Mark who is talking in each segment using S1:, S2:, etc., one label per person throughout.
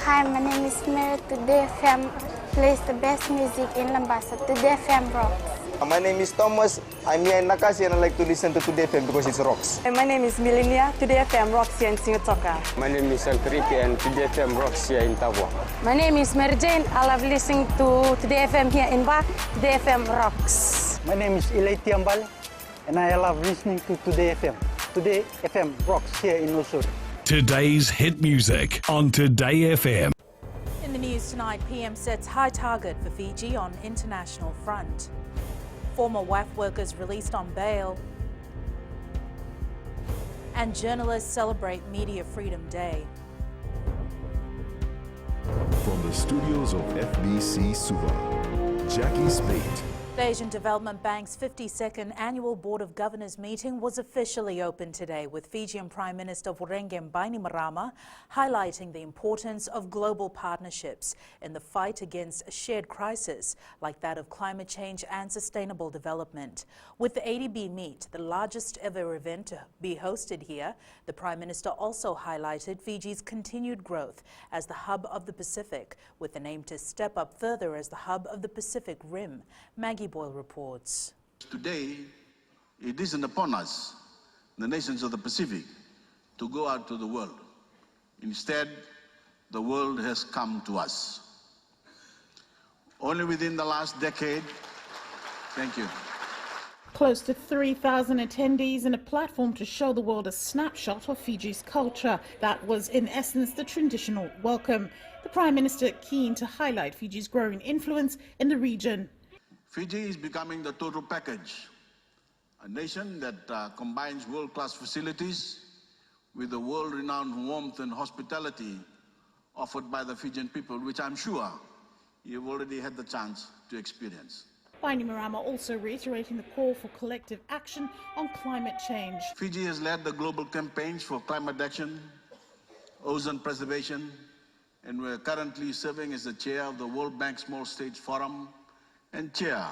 S1: Hi, my name is Mary. Today FM plays the best music in Lambasa. Today FM rocks.
S2: My name is Thomas. I'm here in Nakasi and I like to listen to Today FM because it rocks.
S3: My name is Milenia. Today FM rocks here in Singatoka.
S4: My name is Enrique and Today FM rocks here in Tabwa.
S5: My name is Mary Jane. I love listening to Today FM here in Ba. Today FM rocks.
S6: My name is Ilay Tiambal and I love listening to Today FM. Today FM rocks here in Usur.
S7: Today's hit music on Today FM.
S8: In the news tonight, PM sets high target for Fiji on international front. Former WAF workers released on bail. And journalists celebrate Media Freedom Day.
S9: From the studios of FBC Suva, Jackie Spate.
S8: The Asian Development Bank's 52nd Annual Board of Governors meeting was officially opened today, with Fijian Prime Minister Vurenge Bainimarama highlighting the importance of global partnerships in the fight against a shared crisis like that of climate change and sustainable development. With the ADB meet, the largest ever event to be hosted here, the Prime Minister also highlighted Fiji's continued growth as the hub of the Pacific, with an aim to step up further as the hub of the Pacific Rim. Maggie Boyle reports.
S10: Today, it isn't upon us, the nations of the Pacific, to go out to the world. Instead, the world has come to us. Only within the last decade, thank you.
S11: Close to 3,000 attendees and a platform to show the world a snapshot of Fiji's culture. That was, in essence, the traditional welcome. The Prime Minister keen to highlight Fiji's growing influence in the region.
S10: Fiji is becoming the total package, a nation that combines world-class facilities with the world-renowned warmth and hospitality offered by the Fijian people, which I'm sure you've already had the chance to experience.
S11: Bainimarama also reiterating the call for collective action on climate change.
S10: Fiji has led the global campaigns for climate action, ozone preservation, and we're currently serving as the chair of the World Bank Small States Forum and chair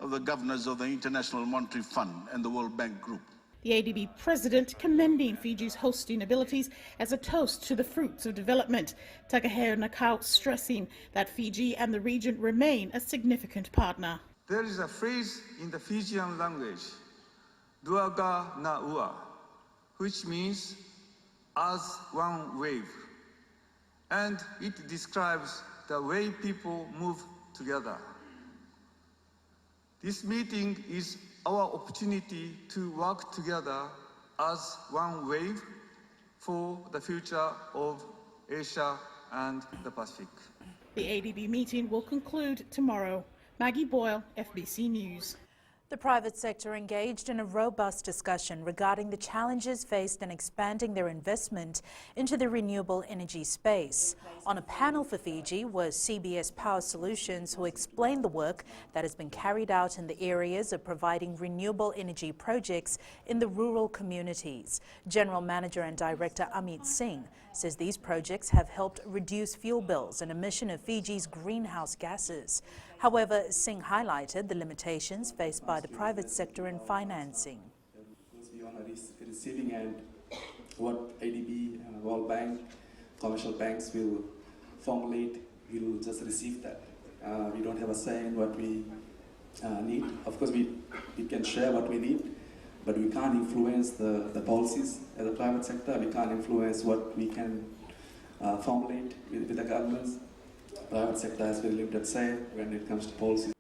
S10: of the governors of the International Monetary Fund and the World Bank Group.
S11: The ADB president commending Fiji's hosting abilities as a toast to the fruits of development. Takahiro Nakao stressing that Fiji and the region remain a significant partner.
S12: There is a phrase in the Fijian language, Duaga na ua, which means as one wave. And it describes the way people move together. This meeting is our opportunity to work together as one wave for the future of Asia and the Pacific.
S11: The ADB meeting will conclude tomorrow. Maggie Boyle, FBC News.
S8: The private sector engaged in a robust discussion regarding the challenges faced in expanding their investment into the renewable energy space. On a panel for Fiji was CBS Power Solutions, who explained the work that has been carried out in the areas of providing renewable energy projects in the rural communities. General Manager and Director Amit Singh says these projects have helped reduce fuel bills and emission of Fiji's greenhouse gases. However, Singh highlighted the limitations faced by the private sector in financing.
S13: Beyond the receiving end, what ADB, World Bank, commercial banks will formulate, we will just receive that. We don't have a say in what we need. Of course, we can share what we need, but we can't influence the policies as a private sector. We can't influence what we can formulate with the governments. Private sector has very limited say when it comes to policy.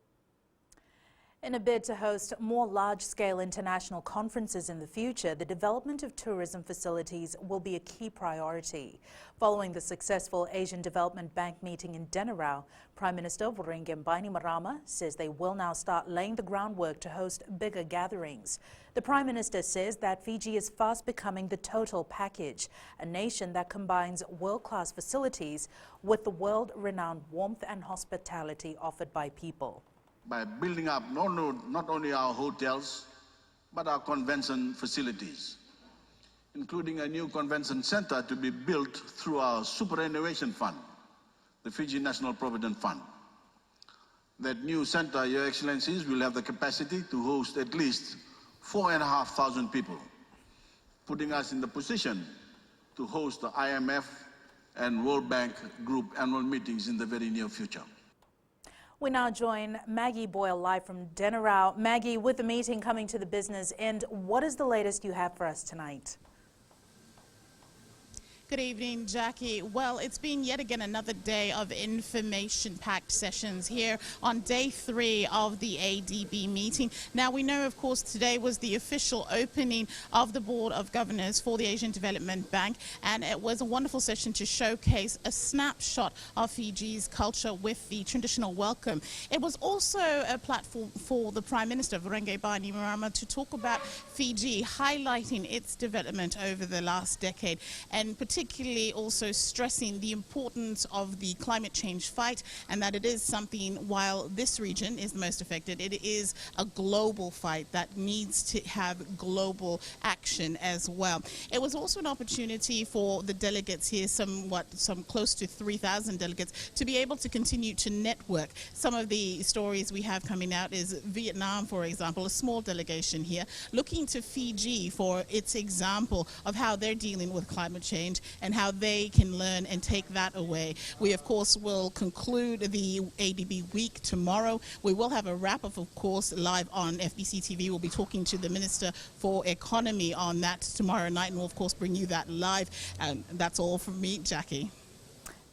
S8: In a bid to host more large-scale international conferences in the future, the development of tourism facilities will be a key priority. Following the successful Asian Development Bank meeting in Denarau, Prime Minister Vurenge Bainimarama says they will now start laying the groundwork to host bigger gatherings. The Prime Minister says that Fiji is fast becoming the total package, a nation that combines world-class facilities with the world-renowned warmth and hospitality offered by people.
S10: By building up not only our hotels, but our convention facilities, including a new convention center to be built through our superannuation fund, the Fiji National Provident Fund. That new center, Your Excellencies, will have the capacity to host at least 4,500 people, putting us in the position to host the IMF and World Bank Group annual meetings in the very near future.
S8: We now join Maggie Boyle live from Denarau. Maggie, with the meeting coming to the business end, what is the latest you have for us tonight?
S11: Good evening, Jackie. Well, it's been yet again another day of information-packed sessions here on day 3 of the ADB meeting. Now, we know, of course, today was the official opening of the Board of Governors for the Asian Development Bank, and it was a wonderful session to showcase a snapshot of Fiji's culture with the traditional welcome. It was also a platform for the Prime Minister, Vorengai Bainimarama, to talk about Fiji, highlighting its development over the last decade, and particularly also stressing the importance of the climate change fight, and that it is something, while this region is the most affected, it is a global fight that needs to have global action as well. It was also an opportunity for the delegates here, some close to 3,000 delegates, to be able to continue to network. Some of the stories we have coming out is Vietnam, for example, a small delegation here, looking to Fiji for its example of how they're dealing with climate change and how they can learn and take that away. We, of course, will conclude the ADB week tomorrow. We will have a wrap-up, of course, live on FBC TV. We'll be talking to the Minister for Economy on that tomorrow night, and we'll, of course, bring you that live. And that's all from me, Jackie.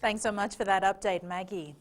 S8: Thanks so much for that update, Maggie.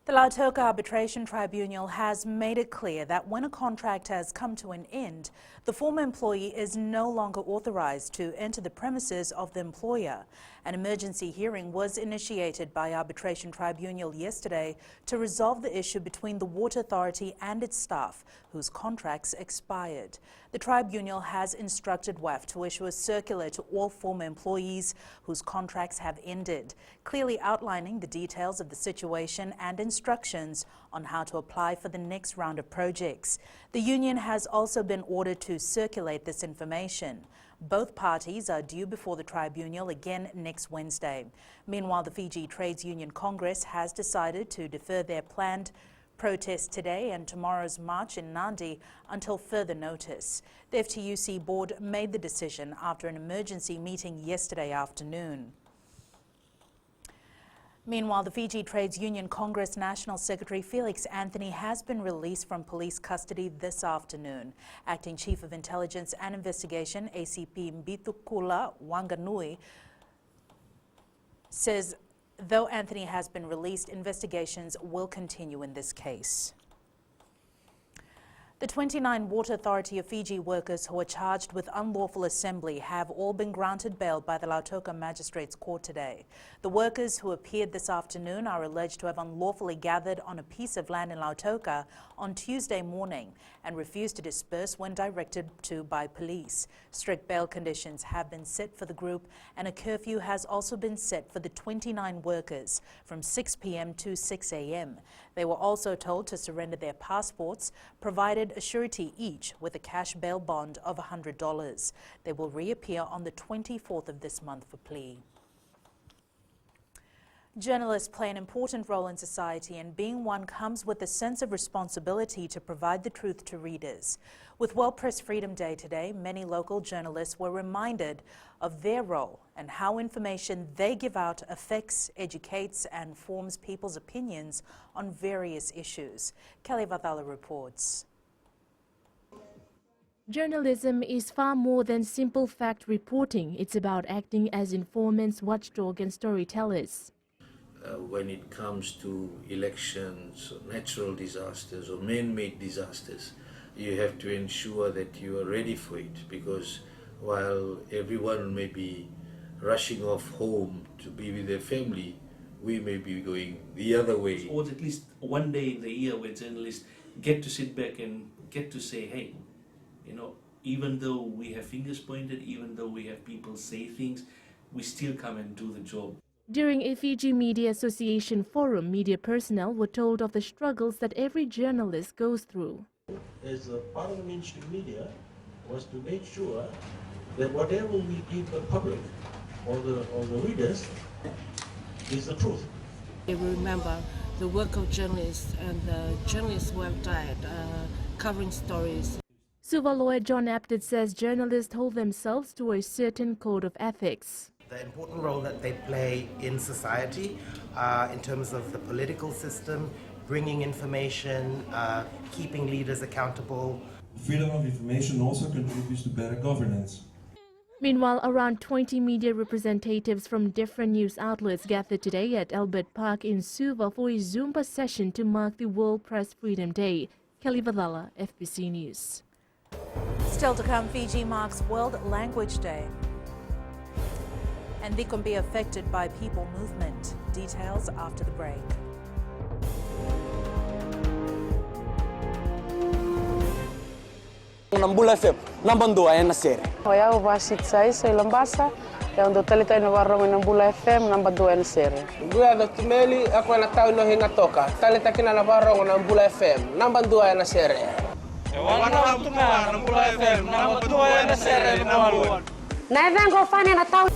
S8: The Lautoka Arbitration Tribunal has made it clear that when a contract has come to an end, the former employee is no longer authorized to enter the premises of the employer. An emergency hearing was initiated by Arbitration Tribunal yesterday to resolve the issue between the Water Authority and its staff, whose contracts expired. The tribunal has instructed WAF to issue a circular to all former employees whose contracts have ended, clearly outlining the details of the situation and instructions on how to apply for the next round of projects. The union has also been ordered to circulate this information. Both parties are due before the tribunal again next Wednesday. Meanwhile, the Fiji Trades Union Congress has decided to defer their planned protest today and tomorrow's march in Nadi until further notice. The FTUC board made the decision after an emergency meeting yesterday afternoon. Meanwhile, the Fiji Trades Union Congress National Secretary Felix Anthony has been released from police custody this afternoon. Acting Chief of Intelligence and Investigation, ACP Mbitukula Wanganui, says though Anthony has been released, investigations will continue in this case. The 29 Water Authority of Fiji workers who are charged with unlawful assembly have all been granted bail by the Lautoka Magistrates Court today. The workers who appeared this afternoon are alleged to have unlawfully gathered on a piece of land in Lautoka on Tuesday morning and refused to disperse when directed to by police. Strict bail conditions have been set for the group, and a curfew has also been set for the 29 workers from 6 p.m. to 6 a.m. They were also told to surrender their passports, provided a surety each with a cash bail bond of $100. They will reappear on the 24th of this month for plea. Journalists play an important role in society, and being one comes with a sense of responsibility to provide the truth to readers. With World Press Freedom Day today, many local journalists were reminded of their role and how information they give out affects, educates and forms people's opinions on various issues. Kelly Vathala reports.
S14: Journalism is far more than simple fact reporting. It's about acting as informants, watchdog and storytellers.
S15: When it comes to elections, natural disasters or man-made disasters, you have to ensure that you are ready for it, because while everyone may be rushing off home to be with their family, we may be going the other way.
S16: Or at least one day in the year where journalists get to sit back and get to say, hey, you know, even though we have fingers pointed, even though we have people say things, we still come and do the job.
S14: During a Fiji Media Association forum, media personnel were told of the struggles that every journalist goes through.
S17: As a part of the mainstream media was to make sure that whatever we give the public or the readers is the truth.
S18: We remember the work of journalists and the journalists who have died covering stories.
S14: Suva lawyer John Apted says journalists hold themselves to a certain code of ethics.
S19: the important role that they play in society, in terms of the political system, bringing information, keeping leaders accountable.
S20: Freedom of information also contributes to better governance.
S14: Meanwhile, around 20 media representatives from different news outlets gathered today at Albert Park in Suva for a Zumba session to mark the World Press Freedom Day. Kelly Vadala, FBC News.
S8: Still to come, Fiji marks World Language Day. And they can be affected by people movement. Details after the break.
S21: Nambula FM, nambandua ya nasere.
S22: Oya uvasit sai sai lambasa, ya ndo talita ina warong nambula FM nambandua ya nasere.
S21: Gua do kimeli ako na tao no hinga toka. Talita kina na warong nambula FM, nambandua ya nasere. Wana mtuma nambula FM, nambandua ya nasere nambuan.
S22: Na vengo fani na tao.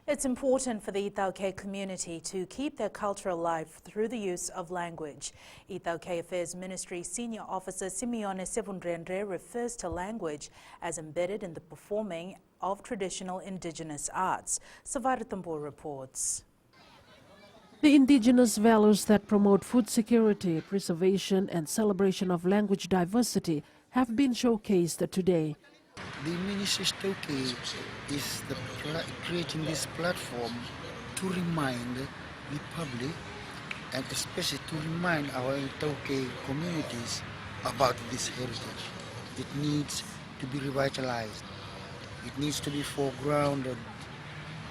S8: It's important for the Ithauke community to keep their culture alive through the use of language. Ithauke Affairs Ministry Senior Officer Simeone Sevundrendre refers to language as embedded in the performing of traditional indigenous arts. Savaratambo reports.
S23: The indigenous values that promote food security, preservation and celebration of language diversity have been showcased today.
S24: The Ministry's Tauke is creating this platform to remind the public and especially to remind our Tauke communities about this heritage. It needs to be revitalized. It needs to be foregrounded.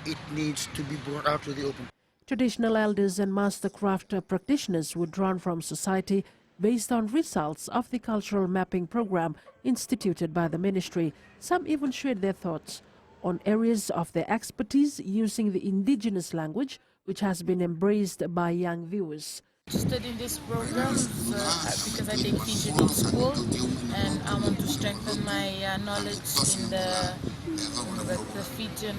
S24: It needs to be brought out to the open.
S23: Traditional elders and master craft practitioners were drawn from society based on results of the cultural mapping program instituted by the ministry. Some even shared their thoughts on areas of their expertise using the indigenous language, which has been embraced by young viewers.
S25: Studying this program because I take Fiji in school and I want to strengthen my knowledge in the Fijian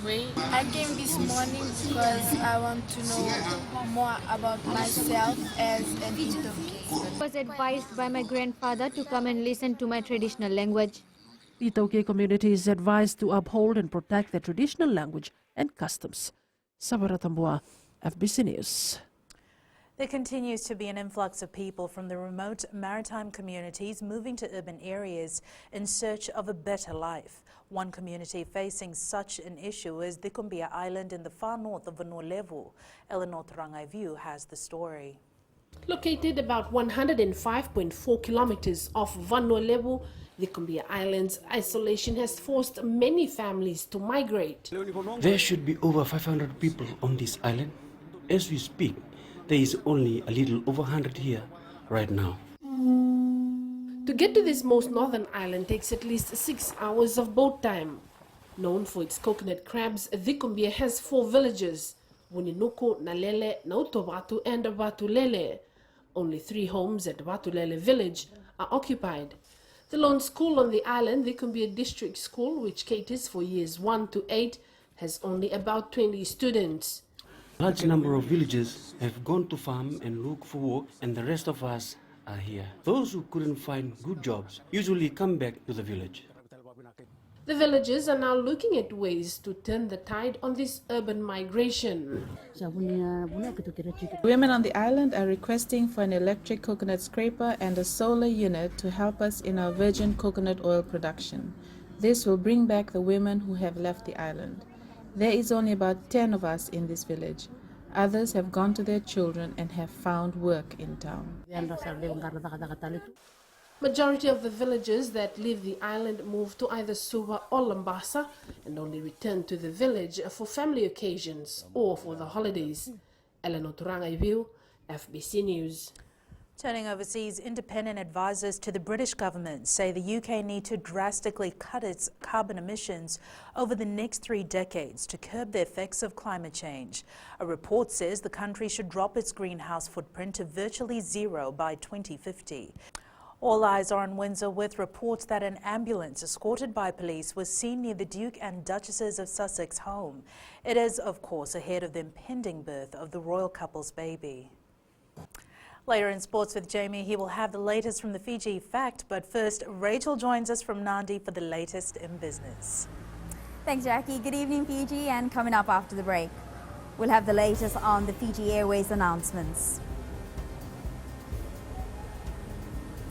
S25: way.
S1: I came this morning because I want to know more about myself as an Ithauke.
S26: I was advised by my grandfather to come and listen to my traditional language.
S23: The Ithauke community is advised to uphold and protect their traditional language and customs. Sabaratambua, FBC News.
S8: There continues to be an influx of people from the remote maritime communities moving to urban areas in search of a better life. One community facing such an issue is the Kumbia Island in the far north of Vanuatu. Eleanor Tarangaivu has the story.
S27: Located about 105.4 kilometers off Vanuatu, the Kumbia Island's isolation has forced many families to migrate.
S28: There should be over 500 people on this island. As we speak, there is only a little over 100 here right now.
S27: To get to this most northern island takes at least 6 hours of boat time. Known for its coconut crabs, the Kumbia has 4 villages: Wuninuku, Nalele, Nautobatu and Vatulele. Only 3 homes at Vatulele village are occupied. The lone school on the island, the Kumbia District School, which caters for years 1 to 8, has only about 20 students.
S28: A large number of villagers have gone to farm and look for work, and the rest of us are here. Those who couldn't find good jobs usually come back to the village.
S27: The villagers are now looking at ways to turn the tide on this urban migration.
S29: Women on the island are requesting for an electric coconut scraper and a solar unit to help us in our virgin coconut oil production. This will bring back the women who have left the island. There is only about 10 of us in this village. Others have gone to their children and have found work in town.
S27: Majority of the villagers that leave the island move to either Suva or Lambasa and only return to the village for family occasions or for the holidays. Eleanor Tarangaivu, FBC News.
S8: Turning overseas, independent advisors to the British government say the UK need to drastically cut its carbon emissions over the next 3 decades to curb the effects of climate change. A report says the country should drop its greenhouse footprint to virtually zero by 2050. All eyes are on Windsor with reports that an ambulance escorted by police was seen near the Duke and Duchesses of Sussex home. It is, of course, ahead of the impending birth of the royal couple's baby. Later in Sports with Jamie, he will have the latest from the Fiji Fact. But first, Rachel joins us from Nandi for the latest in business.
S2: Thanks, Jackie. Good evening, Fiji. And coming up after the break, we'll have the latest on the Fiji Airways announcements.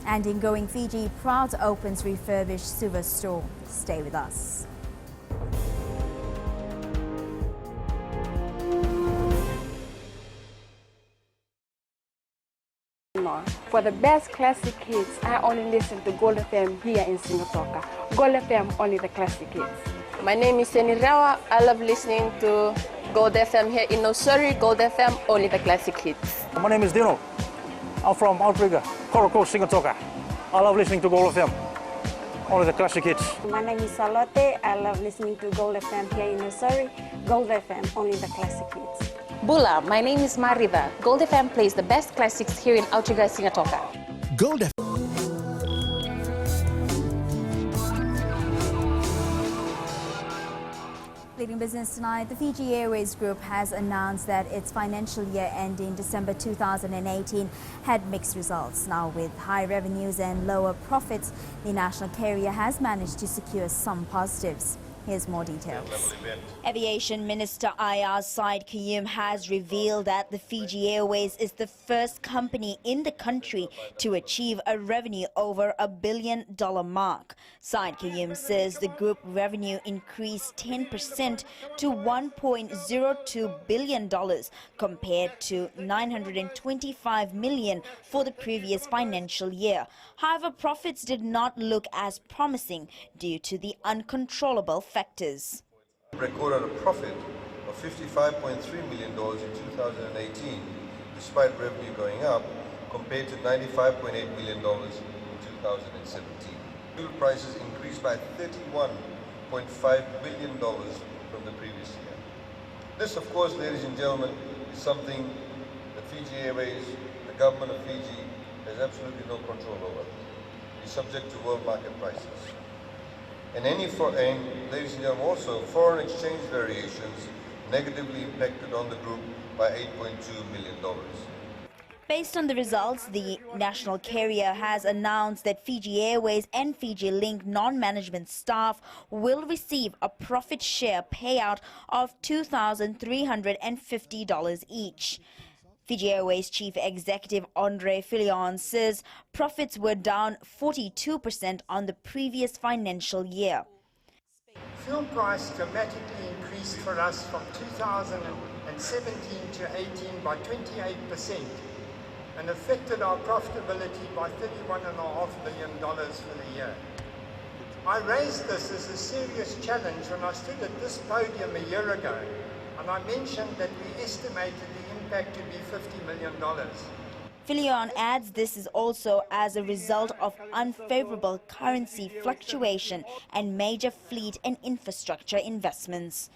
S2: And in Going Fiji, proud opens refurbished Suva store. Stay with us.
S22: For the best classic hits, I only listen to Gold FM here in Singapore. Gold FM, only the classic hits.
S3: My name is Seni Rawa. I love listening to Gold FM here in Nosuri. Gold FM, only the classic hits.
S4: My name is Dino. I'm from Outrigger, Coral Coast, Singapore. I love listening to Gold FM, only the classic hits.
S22: My name is Salote. I love listening to Gold FM here in Nosuri. Gold FM, only the classic hits.
S3: Bula, my name is Marida. Gold FM plays the best classics here in Outrigger, Singapore.
S5: Gold FM.
S2: Leading business tonight, the Fiji Airways Group has announced that its financial year ending December 2018 had mixed results. Now, with high revenues and lower profits, the national carrier has managed to secure some positives. Here's more details.
S6: Aviation Minister Ayaz Said Kayum has revealed that the Fiji Airways is the first company in the country to achieve a revenue over $1 billion mark. Said Kayum says the group revenue increased 10% to $1.02 billion compared to $925 million for the previous financial year. However, profits did not look as promising due to the uncontrollable factors.
S7: Recorded a profit of $55.3 million in 2018, despite revenue going up, compared to $95.8 million in 2017. Fuel prices increased by $31.5 billion from the previous year. This, of course, ladies and gentlemen, is something that Fiji Airways, the government of Fiji, has absolutely no control over. It's subject to world market prices. And ladies and gentlemen, also foreign exchange variations negatively impacted on the group by $8.2 million.
S6: Based on the results, the national carrier has announced that Fiji Airways and Fiji Link non-management staff will receive a profit share payout of $2,350 each. Fiji Airways Chief Executive Andre Filion says profits were down 42% on the previous financial year.
S9: Fuel price dramatically increased for us from 2017 to 18 by 28% and affected our profitability by $31.5 million for the year. I raised this as a serious challenge when I stood at this podium a year ago, and I mentioned that we estimated the impact to be $50 million.
S6: Filion adds this is also as a result of unfavorable currency fluctuation and major fleet and infrastructure investments.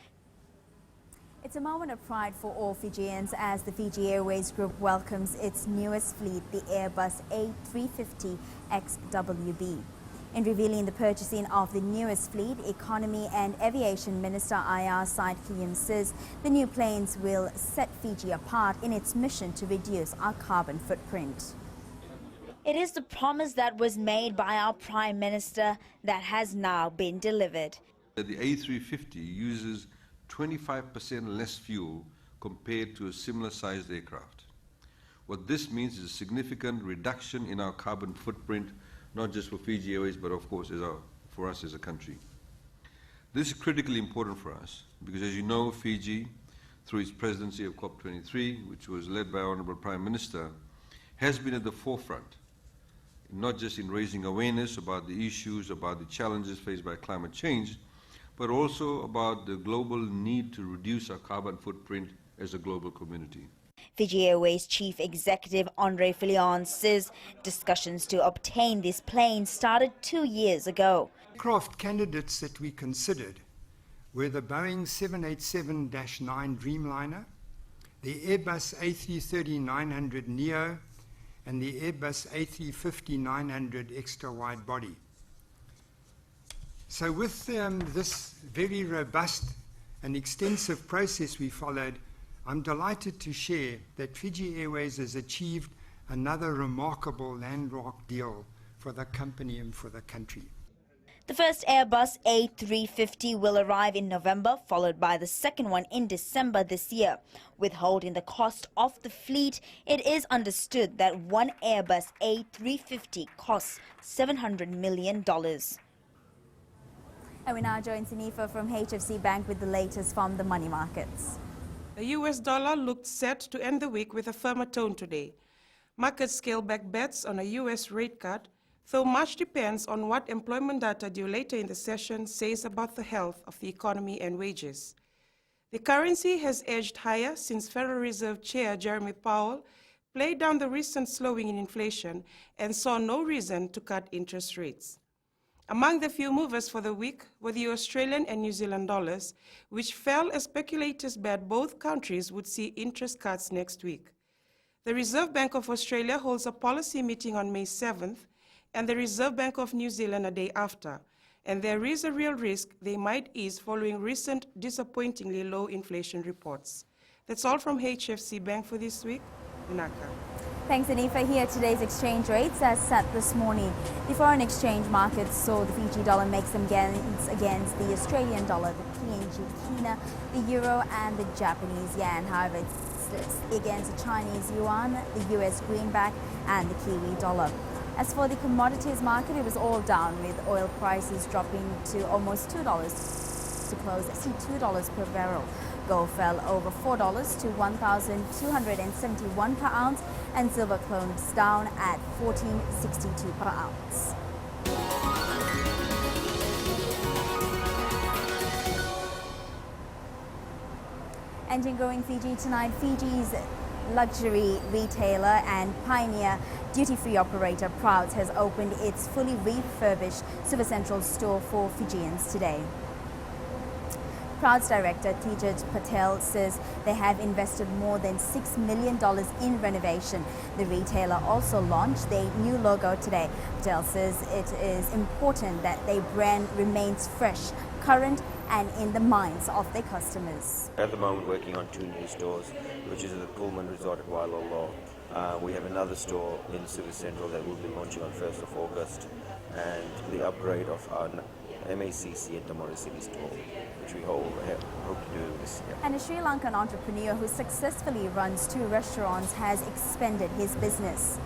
S2: It's a moment of pride for all Fijians as the Fiji Airways Group welcomes its newest fleet, the Airbus A350 XWB. In revealing the purchasing of the newest fleet, Economy and Aviation Minister Ayaz Said Kayum says the new planes will set Fiji apart in its mission to reduce our carbon footprint.
S6: It is the promise that was made by our Prime Minister that has now been delivered.
S12: The A350 uses 25% less fuel compared to a similar sized aircraft. What this means is a significant reduction in our carbon footprint, not just for Fiji Airways, but of course for us as a country. This is critically important for us because, as you know, Fiji, through its presidency of COP23, which was led by Honourable Prime Minister, has been at the forefront, not just in raising awareness about the issues, about the challenges faced by climate change, but also about the global need to reduce our carbon footprint as a global community.
S6: Fiji Airways Chief Executive Andre Filion says discussions to obtain this plane started 2 years ago.
S13: Aircraft candidates that we considered were the Boeing 787-9 Dreamliner, the Airbus A330-900 Neo, and the Airbus A350-900 extra wide body. So with this very robust and extensive process we followed, I'm delighted to share that Fiji Airways has achieved another remarkable landmark deal for the company and for the country.
S6: The first Airbus A350 will arrive in November, followed by the second one in December this year. Withholding the cost of the fleet, it is understood that one Airbus A350 costs $700 million.
S2: And we now join Sanifa from HFC Bank with the latest from the money markets.
S5: The US dollar looked set to end the week with a firmer tone today. Markets scaled back bets on a US rate cut, though much depends on what employment data due later in the session says about the health of the economy and wages. The currency has edged higher since Federal Reserve Chair Jeremy Powell played down the recent slowing in inflation and saw no reason to cut interest rates. Among the few movers for the week were the Australian and New Zealand dollars, which fell as speculators bet both countries would see interest cuts next week. The Reserve Bank of Australia holds a policy meeting on May 7th, and the Reserve Bank of New Zealand a day after, and there is a real risk they might ease following recent disappointingly low inflation reports. That's all from HFC Bank for this week. Naka.
S2: Thanks, Anifa. Here today's exchange rates as set this morning. The foreign exchange markets saw the Fiji dollar make some gains against the Australian dollar, the PNG Kina, the euro and the Japanese yen. However, it's against the Chinese yuan, the US greenback and the Kiwi dollar. As for the commodities market, it was all down, with oil prices dropping to almost $2 to close at $2 per barrel. Gold fell over $4 to $1,271 per ounce, and silver closed down at $14.62 per ounce. And in Growing Fiji tonight, Fiji's luxury retailer and pioneer duty-free operator Prouds has opened its fully refurbished Suva Central store for Fijians today. Prouds director Tijat Patel says they have invested more than $6 million in renovation. The retailer also launched their new logo today. Patel says it is important that their brand remains fresh, current and in the minds of their customers.
S10: At the moment working on 2 new stores, which is at the Pullman Resort at Wailolo. We have another store in Suva Central that will be launching on 1st of August, and the upgrade of our MACC at the Tamora City store, which we hope to do this year.
S2: And a Sri Lankan entrepreneur who successfully runs 2 restaurants has expanded his business.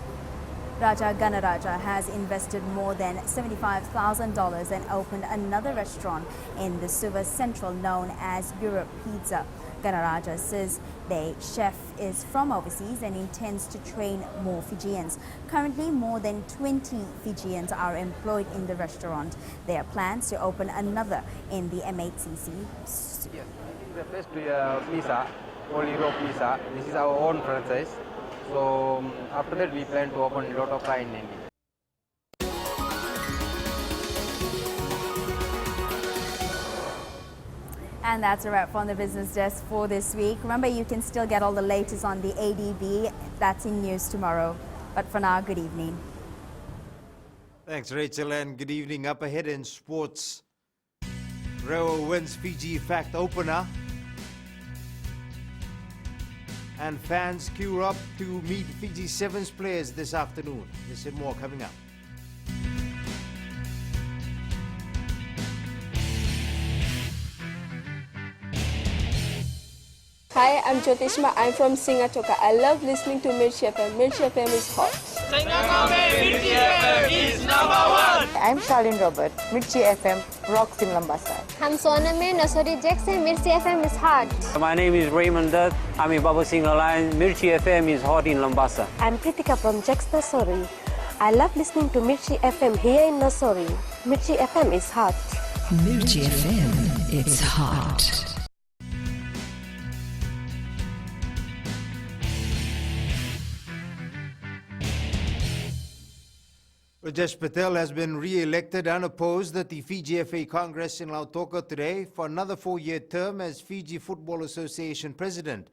S2: Raja Ganaraja has invested more than $75,000 and opened another restaurant in the Suva Central known as Europe Pizza. Ganaraja says the chef is from overseas and intends to train more Fijians. Currently, more than 20 Fijians are employed in the restaurant. There are plans to open another in the MHCC.
S11: Yes, the best pizza, all Europe pizza. This is our own franchise. So after that, we plan to open a lot of line in India.
S2: And that's a wrap from the business desk for this week. Remember, you can still get all the latest on the ADB. That's in news tomorrow. But for now, good evening.
S15: Thanks, Rachel, and good evening. Up ahead in sports, Rewa wins Fiji Fact Opener. And fans queue up to meet Fiji Sevens players this afternoon. This and more coming up.
S22: Hi, I'm Jyotishma. I'm from Singatoka. I love listening to Mirchi FM. Mirchi FM is hot.
S16: Mirchi FM is #1.
S17: I'm Charlene Robert. Mirchi FM rocks in Lambasa.
S18: I'm Soname Nasori Jackson. Mirchi FM is hot.
S19: My name is Raymond Dutt. I'm in Baba Singh Alliance. Mirchi FM is hot in Lambasa.
S18: I'm Kritika from Jax Nasori. I love listening to Mirchi FM here in Nasori. Mirchi FM is hot.
S20: Mirchi FM, it's hot.
S15: Rajesh Patel has been re-elected unopposed at the Fiji FA Congress in Lautoka today for another 4-year term as Fiji Football Association President.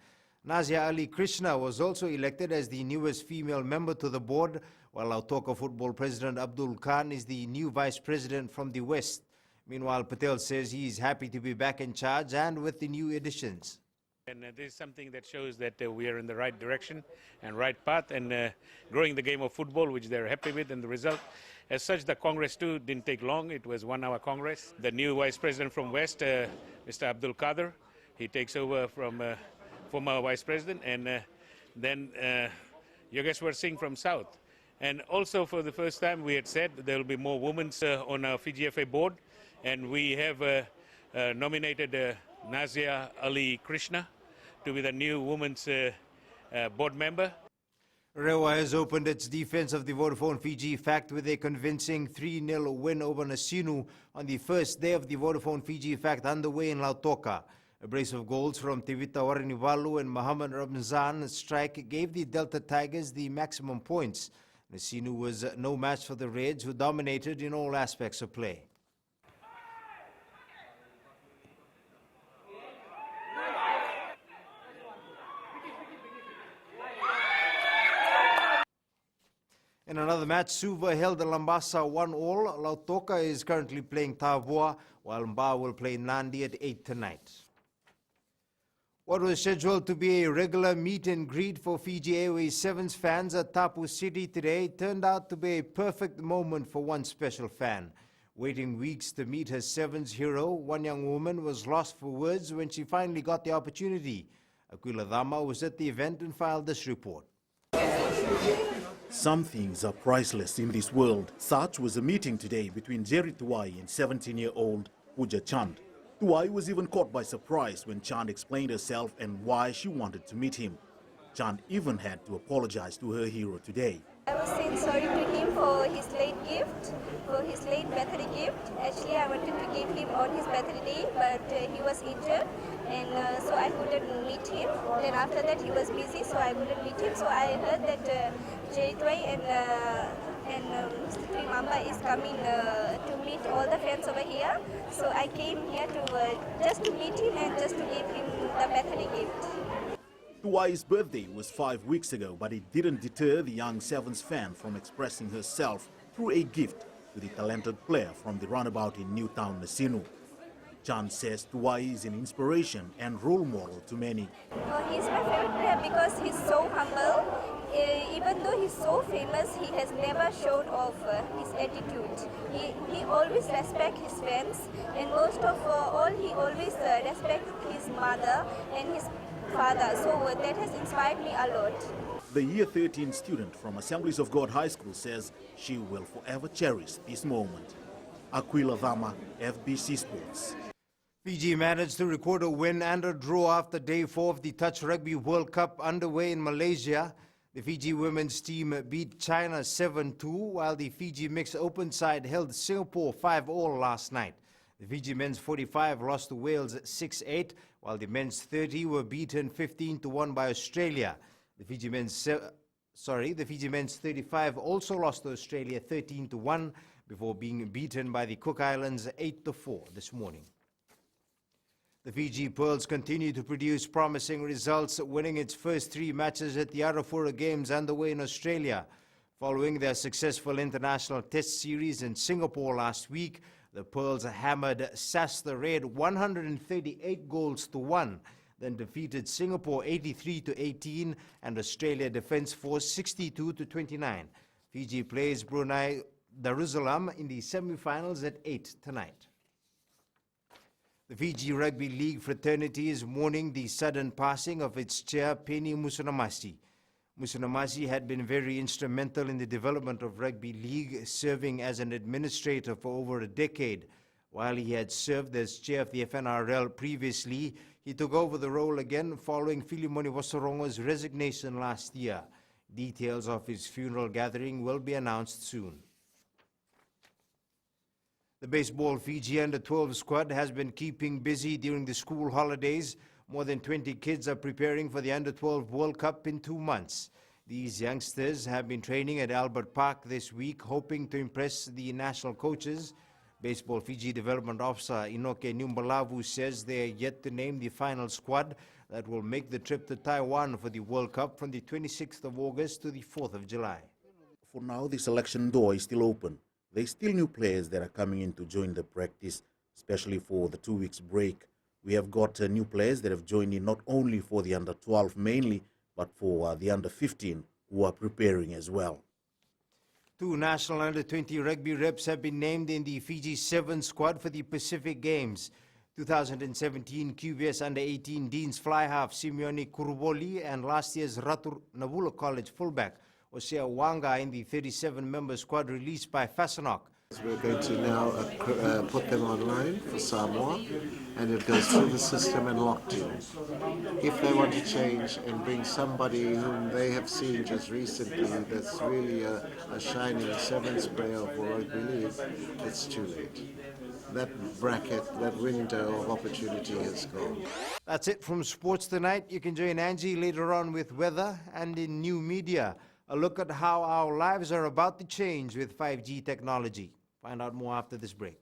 S15: Nazia Ali Krishna was also elected as the newest female member to the board, while Lautoka Football President Abdul Khan is the new Vice President from the West. Meanwhile, Patel says he is happy to be back in charge and with the new additions.
S1: And this is something that shows that we are in the right direction and right path and growing the game of football, which they're happy with, and the result. As such, the Congress too didn't take long. It was 1 hour Congress. The new Vice President from West, Mr. Abdul Qadir, he takes over from former Vice President, and then Yogeswar Singh from South. And also for the first time we had said there will be more women on our Fiji FA board, and we have nominated Nazia Ali Krishna to be the new women's board member.
S15: Rewa has opened its defense of the Vodafone Fiji Fact with a convincing 3-0 win over Nasinu on the first day of the Vodafone Fiji Fact underway in Lautoka. A brace of goals from Tevita Warinivalu and Muhammad Ramzan's strike gave the Delta Tigers the maximum points. Nasinu was no match for the Reds, who dominated in all aspects of play. In another match, Suva held the Lambasa 1-1. Lautoka is currently playing Tavua, while Mba will play Nandi at 8 tonight. What was scheduled to be a regular meet and greet for Fiji Airways Sevens fans at Tapu City today turned out to be a perfect moment for one special fan. Waiting weeks to meet her Sevens hero, one young woman was lost for words when she finally got the opportunity. Aquila Dama was at the event and filed this report.
S14: Some things are priceless in this world. Such was a meeting today between Jerry Tuai and 17-year-old Pooja Chand. Tuai was even caught by surprise when Chand explained herself and why she wanted to meet him. Chand even had to apologize to her hero today.
S21: I was saying sorry to him for his late gift, for his late birthday gift. Actually, I wanted to give him on his birthday, but he was injured, and so I couldn't meet him. Then after that, he was busy, so I couldn't meet him. So I heard that Jay Tway and Mr. Trimamba is coming to meet all the friends over here. So I came here to just to meet him and just to give him the birthday gift.
S14: Tuai's birthday was 5 weeks ago, but it didn't deter the young Sevens fan from expressing herself through a gift to the talented player from the runabout in Newtown, Nasinu. Chand says Tuai is an inspiration and role model to many.
S21: He's my favorite player because he's so humble. Even though he's so famous, he has never shown off his attitude. He always respects his fans, and most of all, he always respects his mother and his father. So that has inspired me a lot.
S14: The Year 13 student from Assemblies of God High School says she will forever cherish this moment. Aquila Dama, FBC Sports.
S15: Fiji managed to record a win and a draw after day 4 of the Touch Rugby World Cup underway in Malaysia. The Fiji women's team beat China 7-2, while the Fiji mixed open side held Singapore 5-all last night. The Fiji men's 45 lost to Wales 6-8, while the men's 30 were beaten 15-1 by Australia. The Fiji men's 35 also lost to Australia 13-1 before being beaten by the Cook Islands 8-4 this morning. The Fiji Pearls continue to produce promising results, winning its first 3 matches at the Arafura Games underway in Australia. Following their successful international test series in Singapore last week, the Pearls hammered SAS the Red 138 goals to 1, then defeated Singapore 83-18 and Australia Defence Force 62-29. Fiji plays Brunei Darussalam in the semi-finals at 8 tonight. The Fiji Rugby League fraternity is mourning the sudden passing of its chair, Penny Musunamasi. Musunamasi had been very instrumental in the development of Rugby League, serving as an administrator for over a decade. While he had served as chair of the FNRL previously, he took over the role again following Filimoni Wasarongo's resignation last year. Details of his funeral gathering will be announced soon. The baseball Fiji Under-12 squad has been keeping busy during the school holidays. More than 20 kids are preparing for the Under-12 World Cup in 2 months. These youngsters have been training at Albert Park this week, hoping to impress the national coaches. Baseball Fiji Development Officer Inoke Numbalavu says they are yet to name the final squad that will make the trip to Taiwan for the World Cup from the 26th of August to the 4th of July.
S14: For now, the selection door is still open. There are still new players that are coming in to join the practice, especially for the 2 weeks break. We have got new players that have joined in not only for the under-12 mainly, but for the under-15 who are preparing as well.
S15: 2 national under-20 rugby reps have been named in the Fiji 7 squad for the Pacific Games. 2017 QBS under-18 Deans fly half Simeone Kuruboli and last year's Ratu Navula College fullback Osea Wanga in the 37-member squad released by Fasanok.
S4: We're going to now put them online for Samoa, and it goes through the system and locked in. If they want to change and bring somebody whom they have seen just recently that's really a shining sevens player for rugby league, it's too late. That bracket, that window of opportunity is gone.
S15: That's it from sports tonight. You can join Angie later on with weather and in new media. A look at how our lives are about to change with 5G technology. Find out more after this break.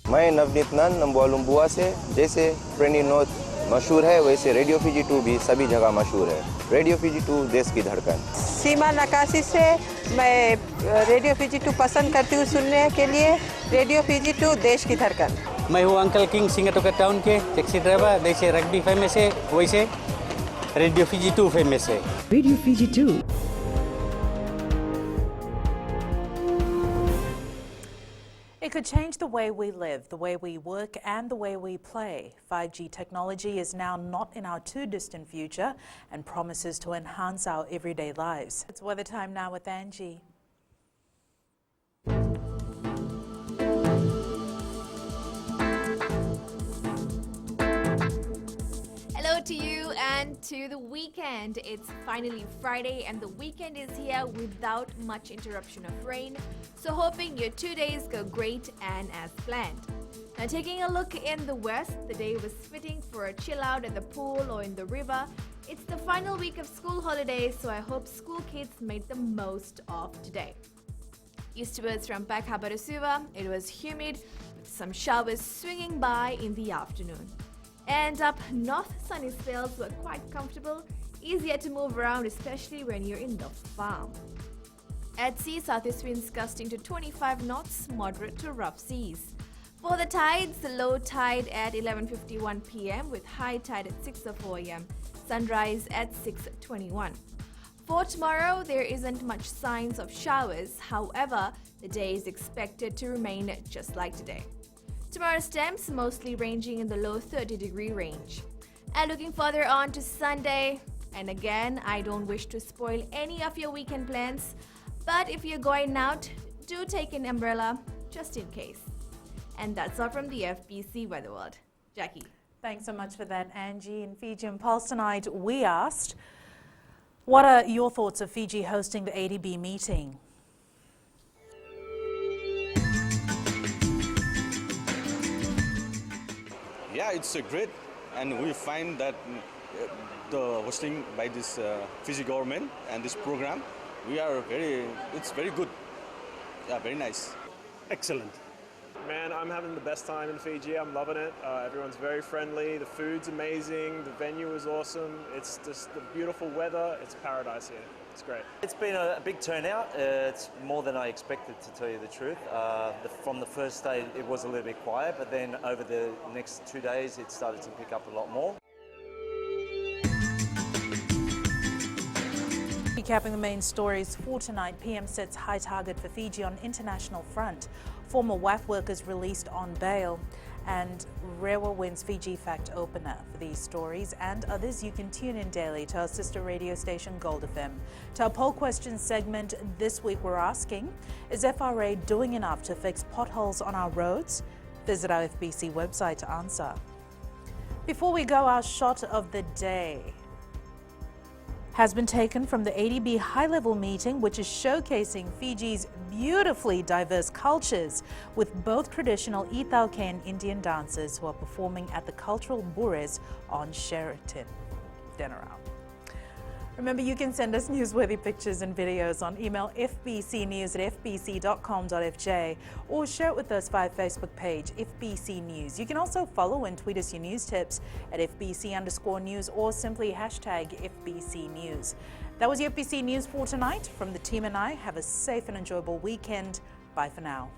S10: मैं नवनीत नंद नंबुआ लुम्बुआ से जैसे फ्रेंडी note मशहूर है वैसे radio Fiji 2 भी सभी जगह मशहूर है। रेडियो फीजी 2 देश की धड़कन।
S8: सीमा नकाशी से मैं रेडियो फीजी 2 पसंद करती हूँ सुनने के लिए। रेडियो फीजी 2 देश की धड़कन।
S19: मैं हूँ अंकल किंग सिंगाटोका टाउन के टैक्सी ड्राइवर। जैसे रग्बी फेमस है वैसे रेडियो फीजी 2 फेमस है।
S20: Radio Fiji 2.
S23: It could change the way we live, the way we work and the way we play. 5G technology is now not in our too distant future and promises to enhance our everyday lives. It's weather time now with Angie.
S24: Hello to you and to the weekend. It's finally Friday and the weekend is here without much interruption of rain. So hoping your 2 days go great and as planned. Now taking a look in the west, the day was fitting for a chill out at the pool or in the river. It's the final week of school holidays, so I hope school kids made the most of today. Eastwards from Pakhabarasuva, it was humid with some showers swinging by in the afternoon. And up north, sunny spells were quite comfortable, easier to move around, especially when you're in the farm. At sea, southeast winds gusting to 25 knots, moderate to rough seas. For the tides, the low tide at 11:51 p.m. with high tide at 6:04 a.m. Sunrise at 6:21. For tomorrow, there isn't much signs of showers. However, the day is expected to remain just like today. Tomorrow's temps mostly ranging in the low 30-degree range. And looking further on to Sunday, and again, I don't wish to spoil any of your weekend plans, but if you're going out, do take an umbrella just in case. And that's all from the FBC Weather World. Jackie.
S23: Thanks so much for that, Angie. In Fiji and Pulse tonight, we asked, what are your thoughts of Fiji hosting the ADB meeting?
S25: Yeah, it's great, and we find that the hosting by this Fiji government and this program, it's very good. Yeah, very nice.
S26: Excellent. Man, I'm having the best time in Fiji. I'm loving it. Everyone's very friendly. The food's amazing. The venue is awesome. It's just the beautiful weather. It's paradise here. It's great.
S27: It's been a big turnout. It's more than I expected, to tell you the truth. From the first day, it was a little bit quiet, but then over the next 2 days, it started to pick up a lot more.
S23: Recapping the main stories for tonight, PM sets high target for Fiji on international front. Former WAF workers released on bail. And Rewa wins Fiji Fact Opener. For these stories and others, you can tune in daily to our sister radio station Gold FM. To our poll question segment this week, we're asking, is FRA doing enough to fix potholes on our roads? Visit our FBC website to answer. Before we go, our shot of the day has been taken from the ADB high-level meeting, which is showcasing Fiji's beautifully diverse cultures with both traditional Ithauke and Indian dancers who are performing at the Cultural Bures on Sheraton. Denarau. Remember, you can send us newsworthy pictures and videos on email fbcnews@fbc.com.fj or share it with us via Facebook page, FBC News. You can also follow and tweet us your news tips at FBC_news or simply hashtag FBC News. That was your FBC News for tonight. From the team and I, have a safe and enjoyable weekend. Bye for now.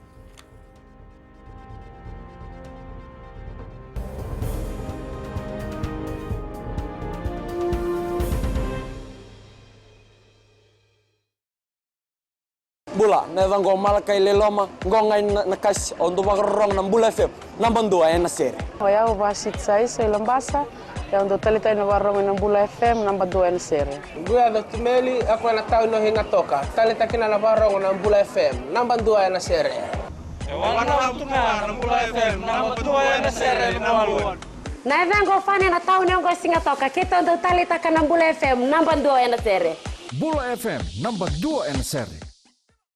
S3: Bula, neva ngo malakai leloma, ngo ngai nakas ondo bagrong ng Bula FM, nambang 2 na sere.
S22: Hoya ubasit sai lambasa, ya ondo talita na warong ng Bula FM, nambang 2 na sere.
S5: Gua do tumeli ako na tao no hinga toka, talita kina na warong ng Bula FM, nambang 2 na sere.
S16: Wana tunga ng Bula FM, nambang 2 na sere maluan.
S18: Na vengo fane na tao ngo singa toka, kita ondo talita ka ng Bula FM, nambang 2 na sere.
S6: Bula FM, nambang 2 na sere.